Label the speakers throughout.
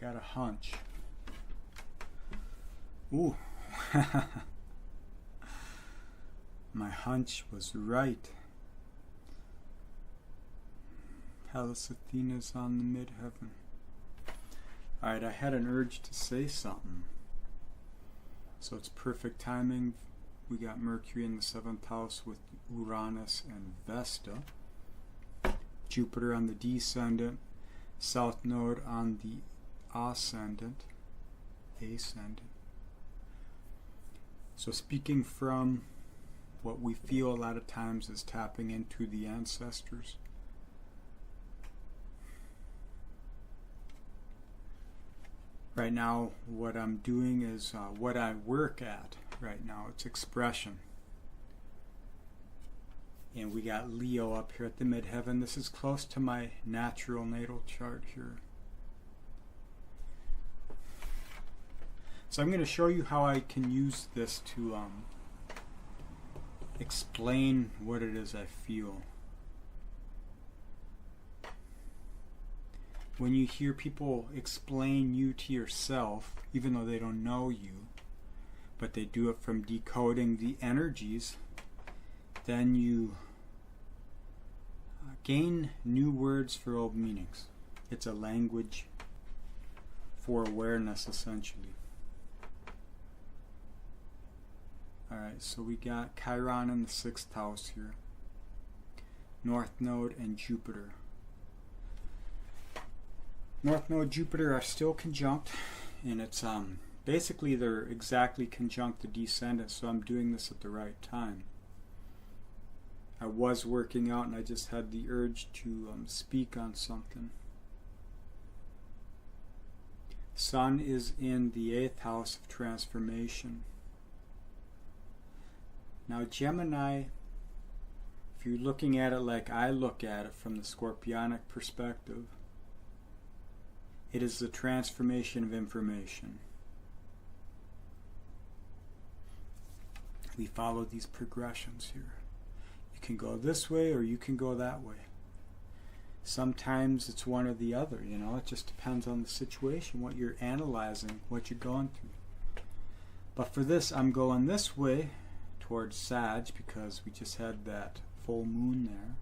Speaker 1: got a hunch. Ooh. My hunch was right. Pallas Athena's on the midheaven. Alright, I had an urge to say something. So it's perfect timing. We got Mercury in the 7th house with Uranus and Vesta. Jupiter on the descendant. South node on the ascendant. So speaking from what we feel a lot of times is tapping into the ancestors. Right now, what I'm doing is what I work at right now. It's expression. And we got Leo up here at the midheaven. This is close to my natural natal chart here. So I'm going to show you how I can use this to explain what it is I feel. When you hear people explain you to yourself, even though they don't know you, but they do it from decoding the energies, then you gain new words for old meanings. It's a language for awareness, essentially. Alright, so we got Chiron in the 6th house here. North Node and Jupiter. North Node, Jupiter are still conjunct, and it's basically they're exactly conjunct the descendant, so I'm doing this at the right time. I was working out and I just had the urge to speak on something. Sun is in the 8th house of transformation. Now Gemini, if you're looking at it like I look at it from the Scorpionic perspective, it is the transformation of information. We follow these progressions here. You can go this way or you can go that way. Sometimes it's one or the other, you know, it just depends on the situation, what you're analyzing, what you're going through. But for this, I'm going this way towards Sag because we just had that full moon there.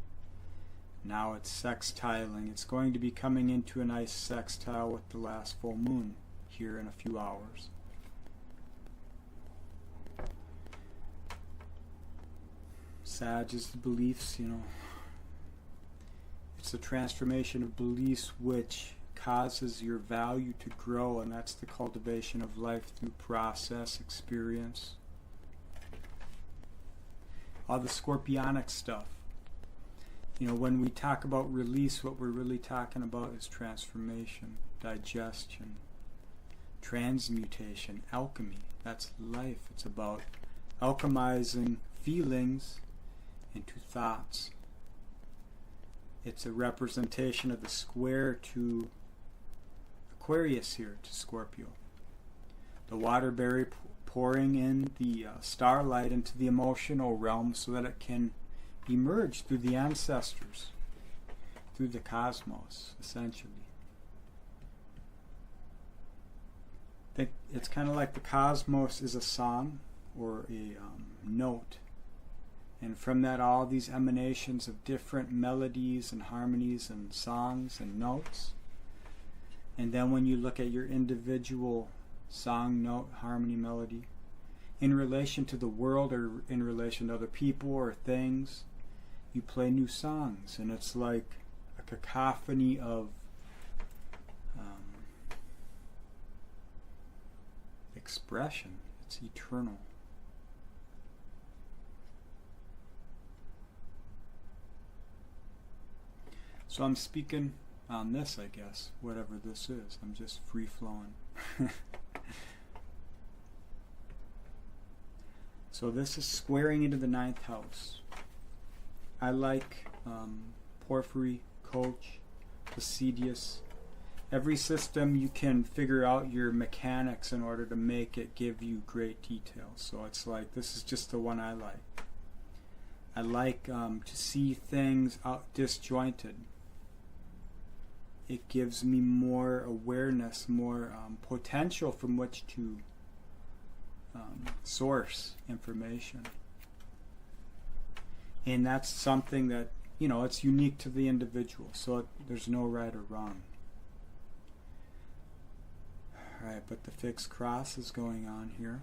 Speaker 1: Now it's sextiling. It's going to be coming into a nice sextile with the last full moon here in a few hours. Sag is the beliefs, you know. It's the transformation of beliefs which causes your value to grow, and that's the cultivation of life through process, experience. All the Scorpionic stuff. You know, when we talk about release, what we're really talking about is transformation, digestion, transmutation, alchemy. That's life. It's about alchemizing feelings into thoughts. It's a representation of the square to Aquarius here, to Scorpio. The waterberry pouring in the starlight into the emotional realm so that it can emerge through the ancestors, through the cosmos, essentially. It's kind of like the cosmos is a song or a note. And from that, all these emanations of different melodies and harmonies and songs and notes. And then when you look at your individual song, note, harmony, melody, in relation to the world or in relation to other people or things, you play new songs. And it's like a cacophony of expression. It's eternal. So I'm speaking on this, I guess, whatever this is. I'm just free-flowing. So this is squaring into the 9th house. I like Porphyry, Coach, Placidius. Every system you can figure out your mechanics in order to make it give you great detail. So it's like, this is just the one I like. I like to see things disjointed. it gives me more awareness, more potential from which to source information. And that's something that, it's unique to the individual, so there's no right or wrong. Alright, but the fixed cross is going on here.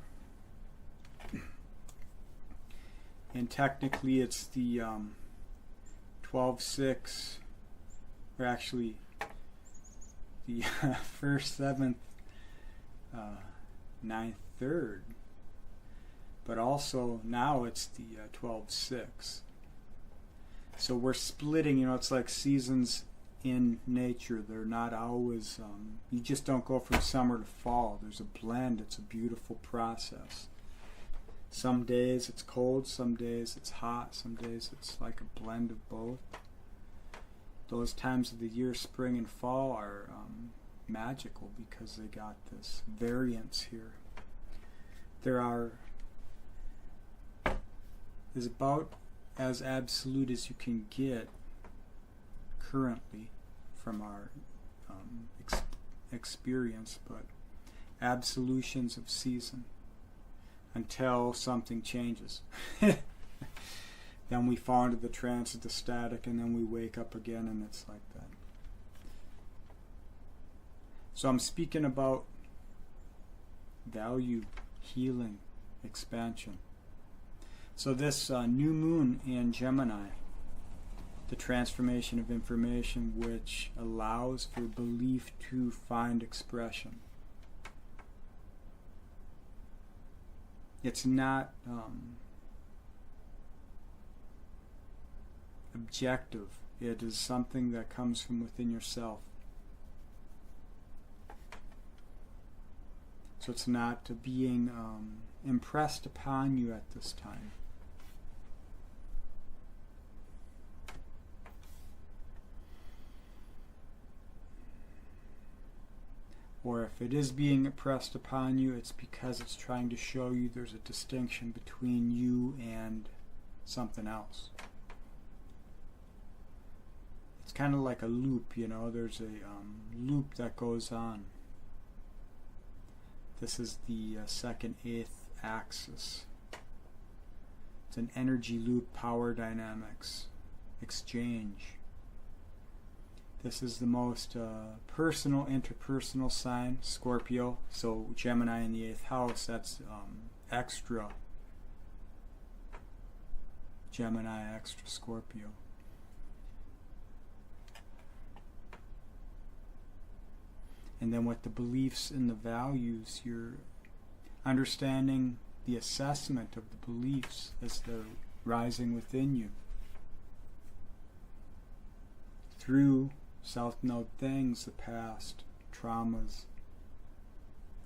Speaker 1: And technically it's the 12-6, or actually the 1st, 7th, 9th, 3rd. But also now it's the 12-6. So we're splitting, it's like seasons in nature. They're not always, you just don't go from summer to fall. There's a blend. It's a beautiful process. Some days it's cold, some days it's hot, some days it's like a blend of both. Those times of the year, spring and fall, are magical because they got this variance here. Is about as absolute as you can get currently from our experience, but absolutions of season until something changes. Then we fall into the trance of the static, and then we wake up again, and it's like that. So I'm speaking about value, healing, expansion. So this new moon in Gemini, the transformation of information, which allows for belief to find expression. It's not objective. It is something that comes from within yourself. So it's not being impressed upon you at this time. Or if it is being impressed upon you, it's because it's trying to show you there's a distinction between you and something else. It's kind of like a loop, there's a loop that goes on. This is the 2nd, 8th axis. It's an energy loop, power dynamics, exchange. This is the most personal, interpersonal sign, Scorpio. So Gemini in the 8th house, that's extra Gemini, extra Scorpio. And then with the beliefs and the values, you're understanding the assessment of the beliefs as they're rising within you through South Node things, the past, traumas,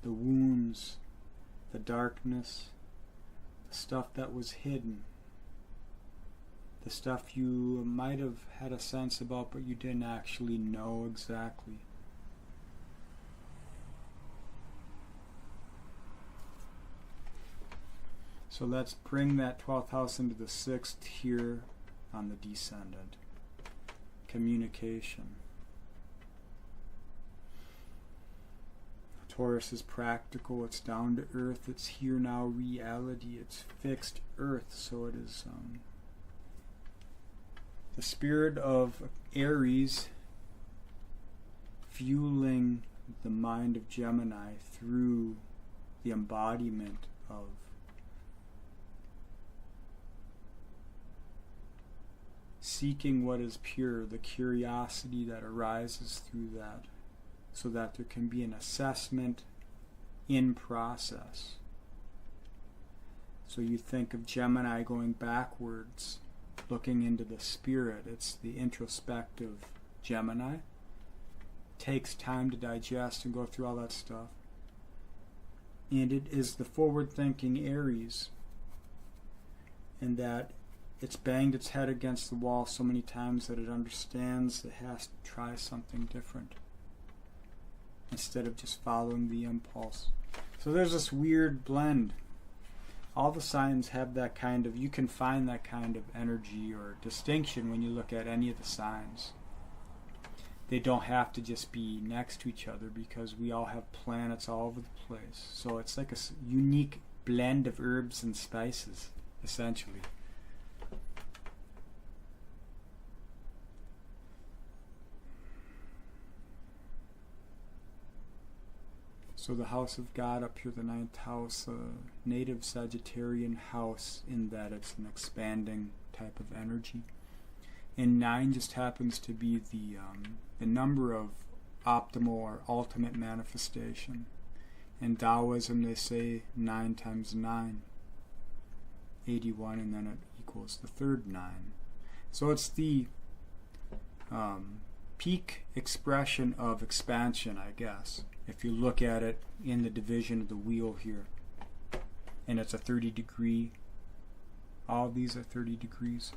Speaker 1: the wounds, the darkness, the stuff that was hidden, the stuff you might have had a sense about but you didn't actually know exactly. So let's bring that 12th house into the 6th here on the descendant. Communication. Taurus is practical, it's down to earth, it's here now reality, it's fixed earth, so it is the spirit of Aries fueling the mind of Gemini through the embodiment of seeking what is pure, the curiosity that arises through that, so that there can be an assessment in process. So you think of Gemini going backwards, looking into the spirit. It's the introspective Gemini. It takes time to digest and go through all that stuff. And it is the forward-thinking Aries, in that it's banged its head against the wall so many times that it understands it has to try something different instead of just following the impulse. So there's this weird blend. All the signs have that kind of, you can find that kind of energy or distinction when you look at any of the signs. they don't have to just be next to each other, because we all have planets all over the place. So it's like a unique blend of herbs and spices, essentially. So the house of God up here, the 9th house, native Sagittarian house, in that it's an expanding type of energy. And 9 just happens to be the number of optimal or ultimate manifestation. In Taoism, they say 9 times 9, 81, and then it equals the third 9. So it's the peak expression of expansion, I guess, if you look at it in the division of the wheel here. And it's a 30-degree. All these are 30 degrees.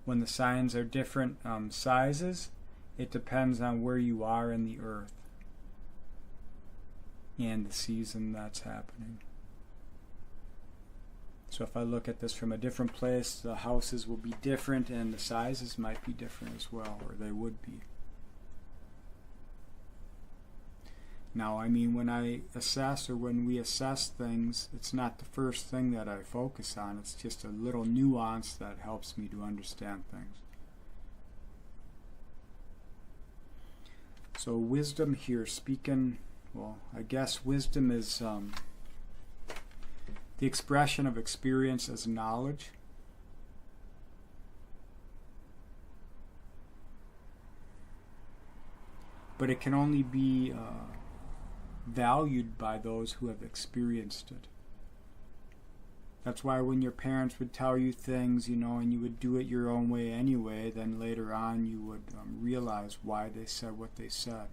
Speaker 1: When the signs are different sizes, it depends on where you are in the earth and the season that's happening. So if I look at this from a different place, the houses will be different and the sizes might be different as well, or they would be. Now, I mean, when I assess, or when we assess things, it's not the first thing that I focus on. It's just a little nuance that helps me to understand things. So wisdom here, speaking, well, I guess wisdom is the expression of experience as knowledge. But it can only be valued by those who have experienced it. That's why when your parents would tell you things, you know, and you would do it your own way anyway, then later on you would realize why they said what they said.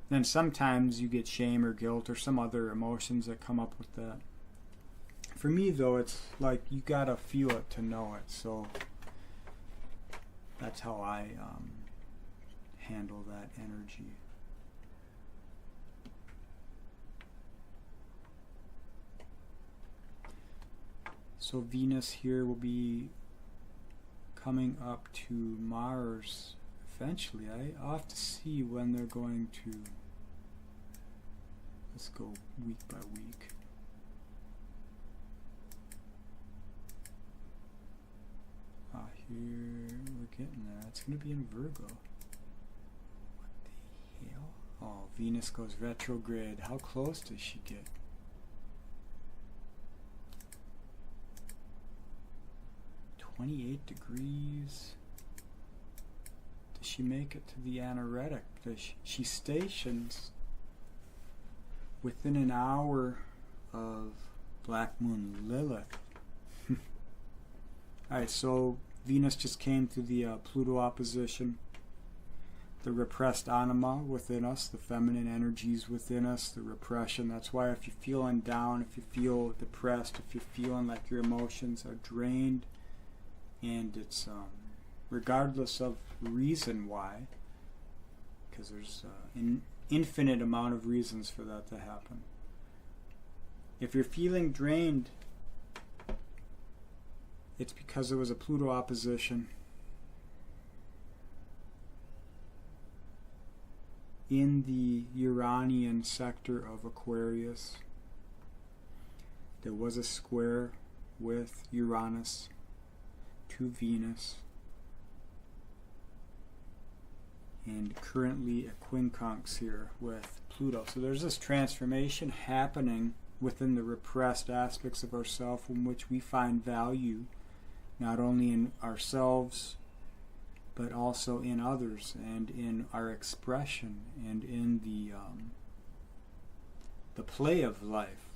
Speaker 1: Then sometimes you get shame or guilt or some other emotions that come up with that. For me, though, it's like you gotta feel it to know it. So that's how I handle that energy. So Venus here will be coming up to Mars eventually. I'll have to see when they're going to. Let's go week by week. Here we're getting there. It's going to be in Virgo. What the hell? Oh, Venus goes retrograde. How close does she get? $28. Does she make it to the anaretic? Does she stations within an hour of Black Moon Lilith. Alright, so Venus just came through the Pluto opposition. The repressed anima within us, the feminine energies within us, the repression. That's why if you're feeling down, if you feel depressed, if you're feeling like your emotions are drained, and it's regardless of reason why, because there's an infinite amount of reasons for that to happen. If you're feeling drained, it's because there was a Pluto opposition in the Uranian sector of Aquarius. There was a square with Uranus to Venus, and currently a quincunx here with Pluto. So there's this transformation happening within the repressed aspects of ourselves, in which we find value not only in ourselves but also in others, and in our expression, and in the play of life,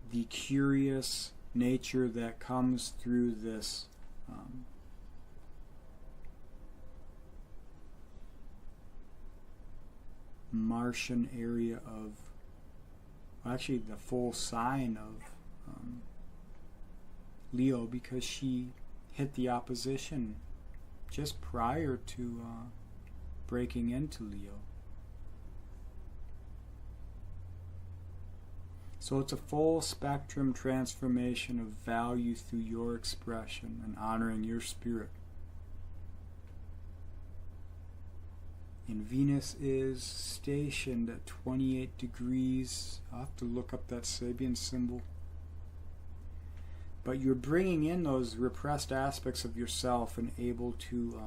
Speaker 1: the curious nature that comes through this Martian area of, actually the full sign of Leo, because she hit the opposition just prior to breaking into Leo. So it's a full spectrum transformation of value through your expression and honoring your spirit. And Venus is stationed at 28 degrees. I'll have to look up that Sabian symbol. But you're bringing in those repressed aspects of yourself and able to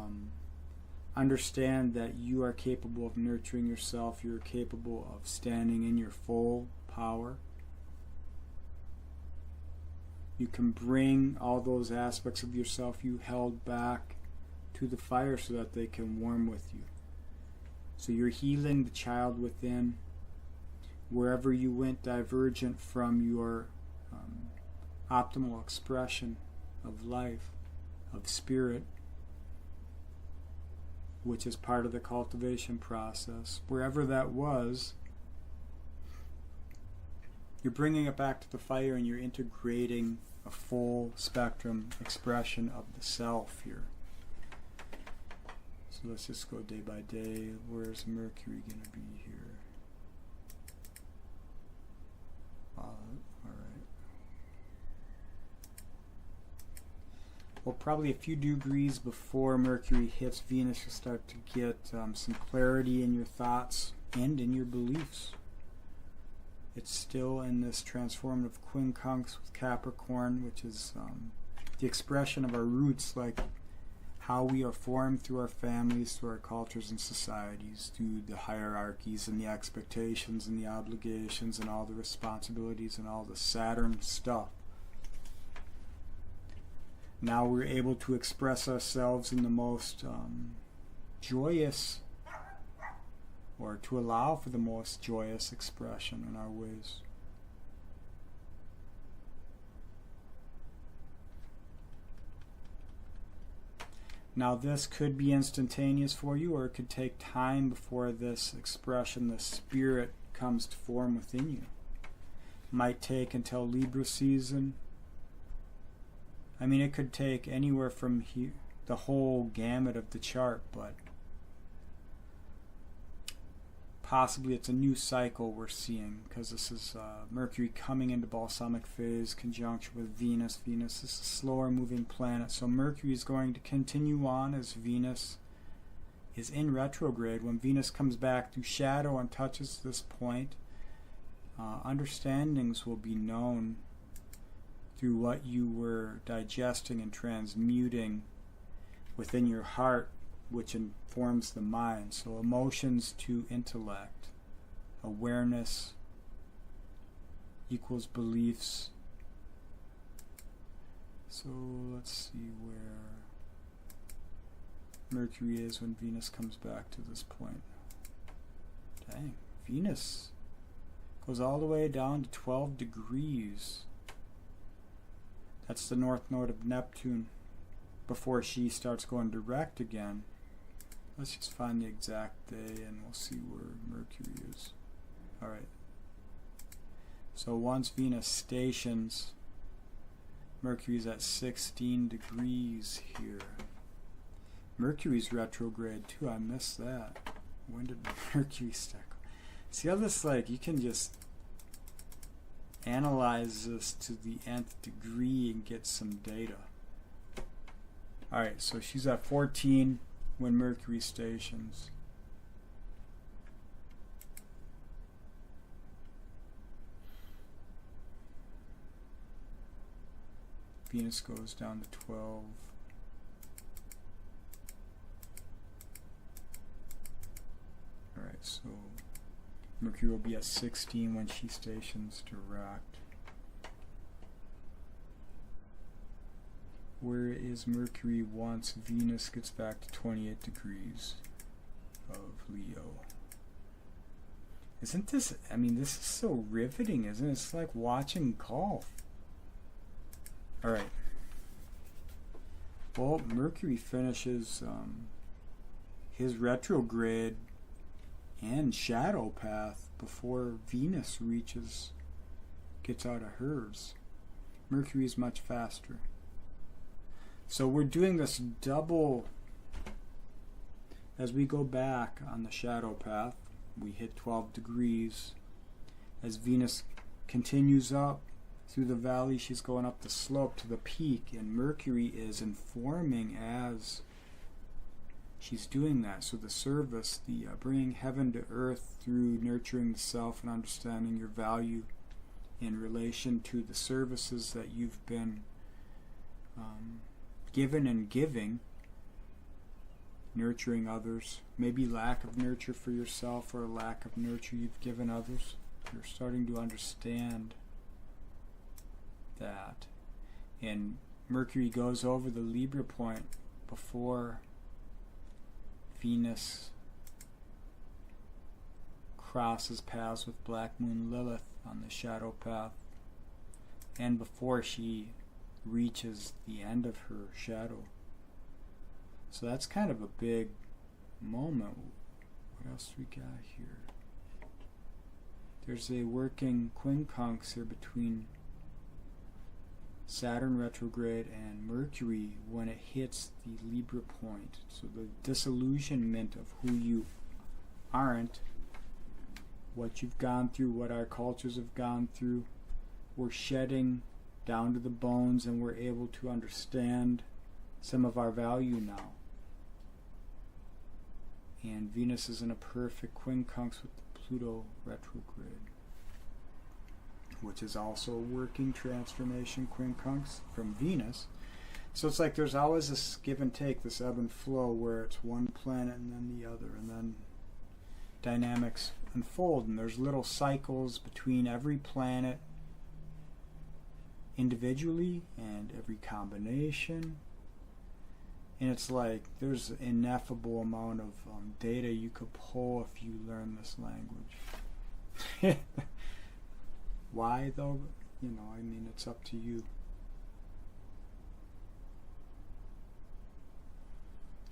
Speaker 1: understand that you are capable of nurturing yourself. You're capable of standing in your full power. You can bring all those aspects of yourself you held back to the fire so that they can warm with you. So you're healing the child within. Wherever you went divergent from your optimal expression of life, of spirit, which is part of the cultivation process, wherever that was, you're bringing it back to the fire and you're integrating a full spectrum expression of the self here. So let's just go day by day. Where's Mercury going to be here? All right. Well, probably a few degrees before Mercury hits Venus, you'll start to get some clarity in your thoughts and in your beliefs. It's still in this transformative quincunx with Capricorn, which is the expression of our roots, like how we are formed through our families, through our cultures and societies, through the hierarchies and the expectations and the obligations and all the responsibilities and all the Saturn stuff. Now we're able to express ourselves in the most joyous, or to allow for the most joyous expression in our ways. Now this could be instantaneous for you, or it could take time before this expression, the spirit, comes to form within you. Might take until Libra season. I mean, it could take anywhere from the whole gamut of the chart, but possibly it's a new cycle we're seeing, because this is Mercury coming into balsamic phase, conjunction with Venus. Venus is a slower moving planet, so Mercury is going to continue on as Venus is in retrograde. When Venus comes back through shadow and touches this point, understandings will be known through what you were digesting and transmuting within your heart, which informs the mind. So emotions to intellect, awareness equals beliefs. So let's see where Mercury is when Venus comes back to this point. Dang, Venus goes all the way down to 12 degrees. That's the north node of Neptune before she starts going direct again. Let's just find the exact day and we'll see where Mercury is. Alright. So once Venus stations, Mercury's at 16 degrees here. Mercury's retrograde too, I missed that. When did Mercury start? See how this, like, you can just analyze this to the nth degree and get some data. Alright, so she's at 14 when Mercury stations. Venus goes down to 12. Alright, so Mercury will be at 16 when she stations direct. Where is Mercury once Venus gets back to 28 degrees of Leo? Isn't this, I mean, this is so riveting, isn't it? It's like watching golf. Alright. Well, Mercury finishes his retrograde and shadow path before Venus gets out of hers. Mercury is much faster. So we're doing this double, as we go back on the shadow path, we hit 12 degrees. As Venus continues up through the valley. She's going up the slope to the peak, and Mercury is informing as she's doing that. So the service, the bringing heaven to earth through nurturing the self and understanding your value in relation to the services that you've been given and giving, nurturing others, maybe lack of nurture for yourself or a lack of nurture you've given others. You're starting to understand that. And Mercury goes over the Libra point before Venus crosses paths with Black Moon Lilith on the shadow path, and before she reaches the end of her shadow. So that's kind of a big moment. What else we got here? There's a working quincunx here between Saturn retrograde and Mercury when it hits the Libra point. So the disillusionment of who you aren't, what you've gone through, what our cultures have gone through, we're shedding down to the bones, and we're able to understand some of our value now. And Venus is in a perfect quincunx with the Pluto retrograde, which is also a working transformation quincunx from Venus. So it's like there's always this give and take, this ebb and flow, where it's one planet and then the other, and then dynamics unfold, and there's little cycles between every planet individually and every combination. And it's like there's an ineffable amount of data you could pull if you learn this language. Why though? You know, I mean, it's up to you.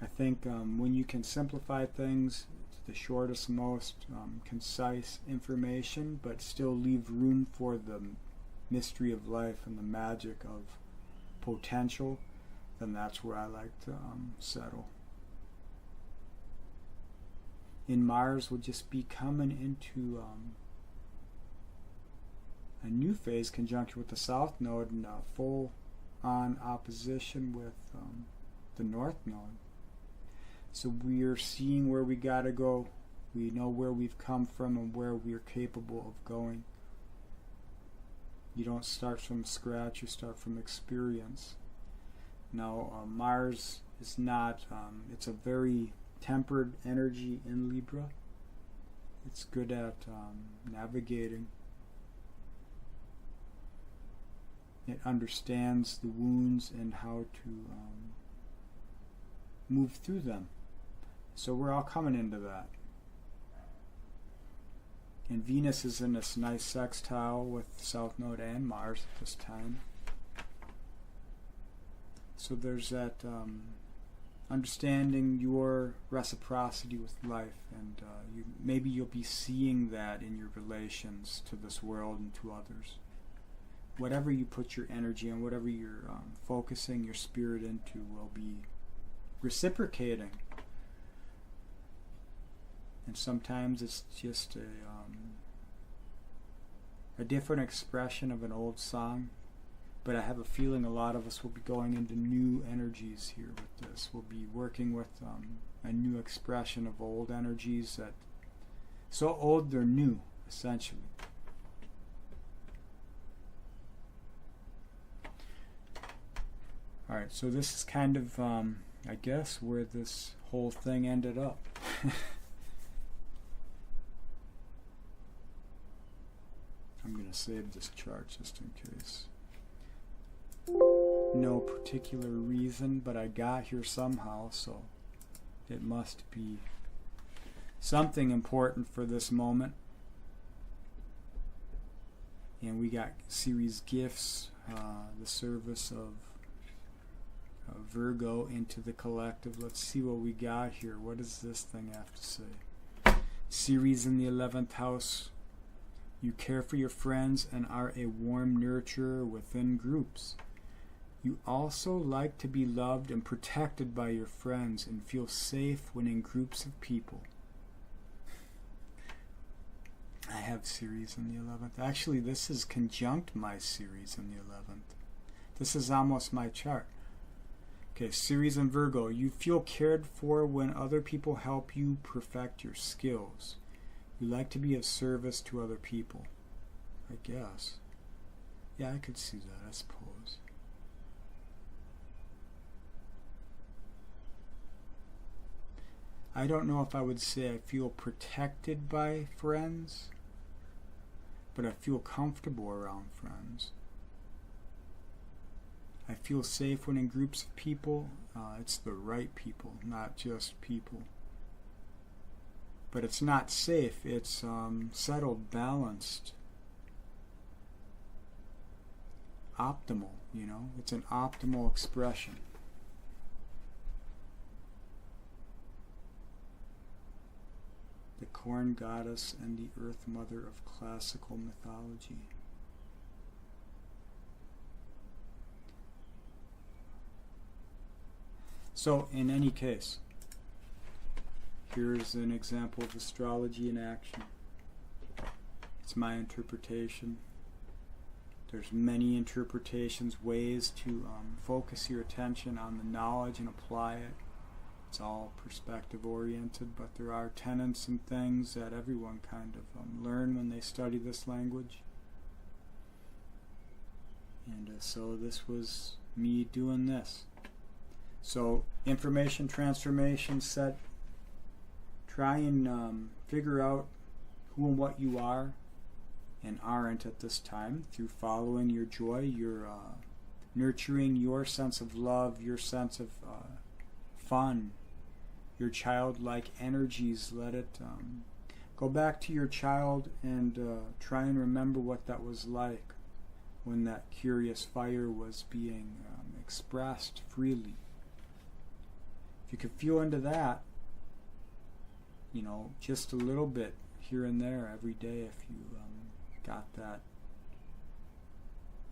Speaker 1: I think when you can simplify things to the shortest, most concise information, but still leave room for the mystery of life and the magic of potential, then that's where I like to settle. And Mars will just be coming into a new phase conjunction with the South Node and a full-on opposition with the North Node. So we are seeing where we gotta go. We know where we've come from and where we are capable of going. You don't start from scratch, you start from experience. Now, Mars is not, it's a very tempered energy in Libra. It's good at navigating. It understands the wounds and how to move through them. So we're all coming into that. And Venus is in this nice sextile with South Node and Mars at this time. So there's that understanding your reciprocity with life, and maybe you'll be seeing that in your relations to this world and to others. Whatever you put your energy and whatever you're focusing your spirit into will be reciprocating. And sometimes it's just a different expression of an old song. But I have a feeling a lot of us will be going into new energies here with this. We'll be working with a new expression of old energies that so old they're new, essentially. Alright, so this is kind of, I guess, where this whole thing ended up. I'm going to save this chart just in case. No particular reason, but I got here somehow, so it must be something important for this moment. And we got series gifts, the service of Virgo into the collective. Let's see what we got here. What does this thing have to say? Ceres in the 11th house. You care for your friends and are a warm nurturer within groups. You also like to be loved and protected by your friends and feel safe when in groups of people. I have Ceres in the 11th. Actually, this is conjunct my Ceres in the 11th. This is almost my chart. Okay, Ceres in Virgo. You feel cared for when other people help you perfect your skills. You like to be of service to other people, I guess. Yeah, I could see that, I suppose. I don't know if I would say I feel protected by friends, but I feel comfortable around friends. I feel safe when in groups of people. It's the right people, not just people. But it's not safe. It's settled, balanced, optimal, you know. It's an optimal expression. The corn goddess and the earth mother of classical mythology. So, in any case, here's an example of astrology in action. It's my interpretation. There's many interpretations, ways to focus your attention on the knowledge and apply it. It's all perspective oriented, but there are tenets and things that everyone kind of learn when they study this language. And so this was me doing this. So information transformation set. Try and figure out who and what you are and aren't at this time through following your joy, your nurturing your sense of love, your sense of fun, your childlike energies. Let it go back to your child and try and remember what that was like when that curious fire was being expressed freely. If you could feel into that, you know, just a little bit here and there every day, if you got that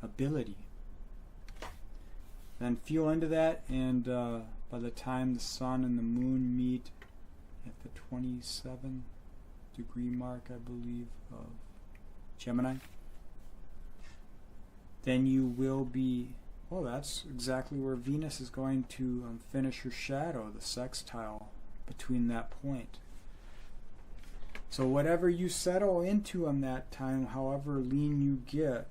Speaker 1: ability, then feel into that, and by the time the sun and the moon meet at the 27 degree mark, I believe, of Gemini, then you will be, well, that's exactly where Venus is going to finish her shadow, the sextile between that point. So whatever you settle into on that time, however lean you get,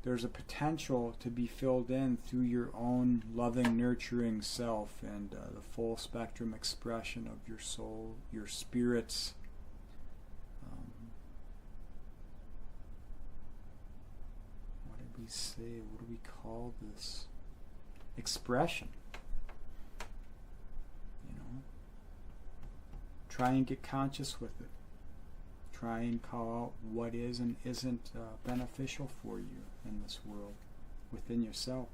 Speaker 1: there's a potential to be filled in through your own loving, nurturing self and the full spectrum expression of your soul, your spirit's what did we say? What do we call this? Expression. You know? Try and get conscious with it. Try and call out what is and isn't beneficial for you in this world, within yourself.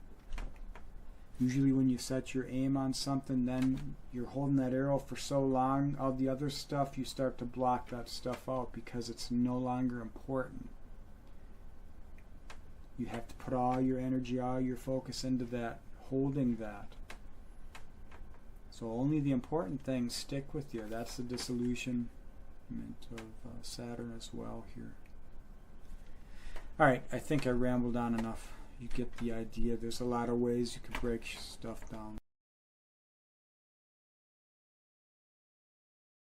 Speaker 1: Usually when you set your aim on something, then you're holding that arrow for so long, all the other stuff, you start to block that stuff out because it's no longer important. You have to put all your energy, all your focus into that, holding that. So only the important things stick with you. That's the disillusionment of Saturn as well here. Alright, I think I rambled on enough. You get the idea. There's a lot of ways you can break stuff down.